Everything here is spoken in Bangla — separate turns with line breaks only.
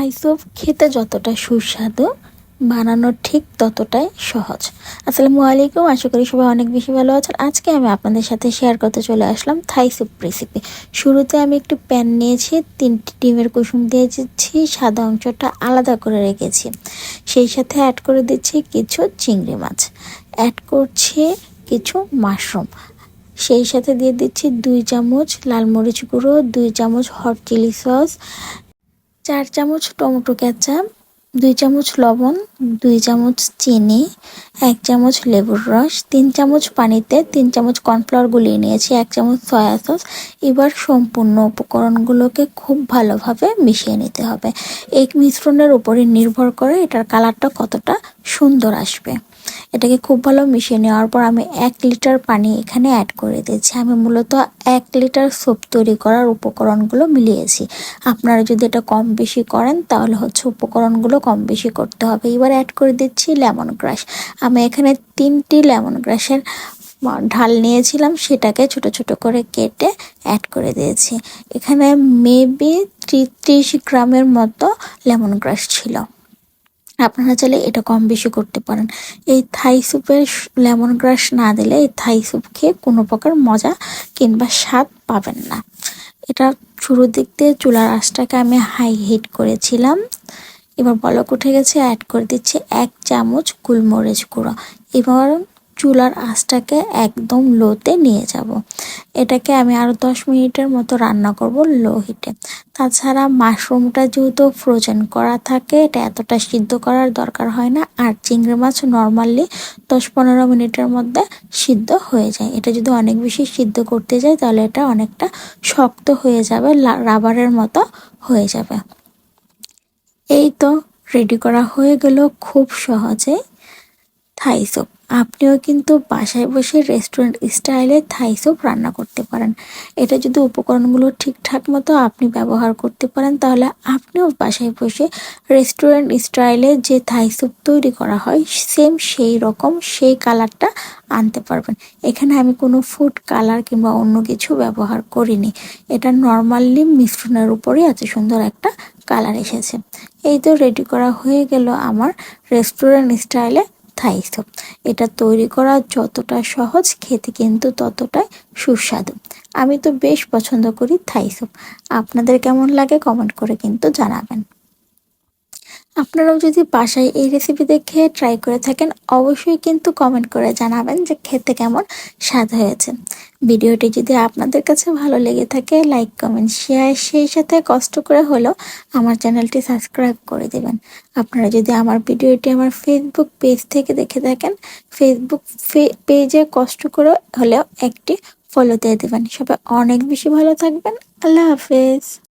থাই স্যুপ খেতে যতটা সুস্বাদু, বানানো ঠিক ততটাই সহজ। আসসালামু আলাইকুম, আশা করি সবাই অনেক বেশি ভালো আছেন। আজকে আমি আপনাদের সাথে শেয়ার করতে চলে আসলাম থাই স্যুপ রেসিপি। শুরুতে আমি একটি প্যান নিয়েছি, 3টি ডিমের কুসুম দিয়ে দিচ্ছি, সাদা অংশটা আলাদা করে রেখেছি। সেই সাথে অ্যাড করে দিচ্ছি কিছু চিংড়ি মাছ, অ্যাড করছি কিছু মাশরুম, সেই সাথে দিয়ে দিচ্ছি 2 চামচ লাল মরিচ গুঁড়ো, 2 চামচ হট চিলি সস, 4 চামচ টমেটো কেচাপ, 2 চামচ লবণ, 2 চামচ চিনি, 1 চামচ লেবুর রস, 3 চামচ পানিতে 3 চামচ কর্নফ্লাওয়ার গুলিয়ে নিয়েছি, 1 চামচ সয়া সস। এবার সম্পূর্ণ উপকরণগুলোকে খুব ভালোভাবে মিশিয়ে নিতে হবে। এই মিশ্রণের উপরে নির্ভর করে এটার কালারটা কতটা সুন্দর আসবে। এটাকে খুব ভালো মিশিয়ে নেওয়ার পর আমি 1 লিটার পানি এখানে অ্যাড করে দিয়েছি। আমি মূলত 1 লিটার স্যুপ তৈরি করার উপকরণগুলো মিলিয়েছি। আপনারা যদি এটা কম বেশি করেন তাহলে উপকরণগুলো কম বেশি করতে হবে। এবার অ্যাড করে দিচ্ছি লেমন গ্রাস। আমি এখানে 3টি লেমন গ্রাসের ঢাল নিয়েছিলাম, সেটাকে ছোট ছোট করে কেটে অ্যাড করে দিয়েছি। এখানে মেবি 30 গ্রামের মতো লেমন গ্রাস ছিল। আপনারা চাইলে এটা কম বেশি করতে পারেন। এই থাই স্যুপের লেমন গ্রাস না দিলে এই থাই স্যুপ খেয়ে কোনো প্রকার মজা কিংবা স্বাদ পাবেন না। এটা শুরুর দিক দিয়ে চুলার আঁচটাকে আমি হাই হিট করেছিলাম। এবার বলক উঠে গেছে, অ্যাড করে দিচ্ছি 1 চামচ গোলমরিচ গুঁড়ো। এবার চুলার আঁচটাকে একদম লোতে নিয়ে যাব। এটাকে আমি আরও 10 মিনিটের মতো রান্না করব লো হিটে। তাছাড়া মাশরুমটা যেহেতু ফ্রোজেন করা থাকে, এটা এতটা সিদ্ধ করার দরকার হয় না। আর চিংড়ি মাছ নর্মালি 10-15 মিনিটের মধ্যে সিদ্ধ হয়ে যায়। এটা যদি অনেক বেশি সিদ্ধ করতে যাই তাহলে এটা অনেকটা শক্ত হয়ে যাবে, রাবারের মতো হয়ে যাবে। এই তো রেডি করা হয়ে গেল খুব সহজে থাই স্যুপ। আপনিও কিন্তু বাসায় বসে রেস্টুরেন্ট স্টাইলে থাই স্যুপ রান্না করতে পারেন। এটা যদি উপকরণগুলো ঠিকঠাক মতো আপনি ব্যবহার করতে পারেন তাহলে আপনিও বাসায় বসে রেস্টুরেন্ট স্টাইলে যে থাই স্যুপ তৈরি করা হয় সেম সেই রকম সেই কালারটা আনতে পারবেন। এখানে আমি কোনো ফুড কালার কিংবা অন্য কিছু ব্যবহার করিনি। এটা নর্মালি মিশ্রণের উপরে এত সুন্দর একটা কালার এসেছে। এই তো রেডি করা হয়ে গেল আমার রেস্টুরেন্ট স্টাইলে থাই স্যুপ। এটা তৈরি করা যতটা সহজ, খেতে কিন্তু ততটাই সুস্বাদু। আমি তো বেশ পছন্দ করি থাই স্যুপ। আপনাদের কেমন লাগে কমেন্ট করে কিন্তু জানাবেন। আপনারাও যদি বাসায় এই রেসিপি দেখে ট্রাই করে থাকেন অবশ্যই কিন্তু কমেন্ট করে জানাবেন যে খেতে কেমন স্বাদ হয়েছে। ভিডিওটি যদি আপনাদের কাছে ভালো লেগে থাকে লাইক কমেন্ট শেয়ার, সেই সাথে কষ্ট করে হলেও আমার চ্যানেলটি সাবস্ক্রাইব করে দেবেন। আপনারা যদি আমার ভিডিওটি আমার ফেসবুক পেজ থেকে দেখে থাকেন ফেসবুক পেজে কষ্ট করে হলেও একটি ফলো দিয়ে দেবেন। সবাই অনেক বেশি ভালো থাকবেন। আল্লাহ হাফেজ।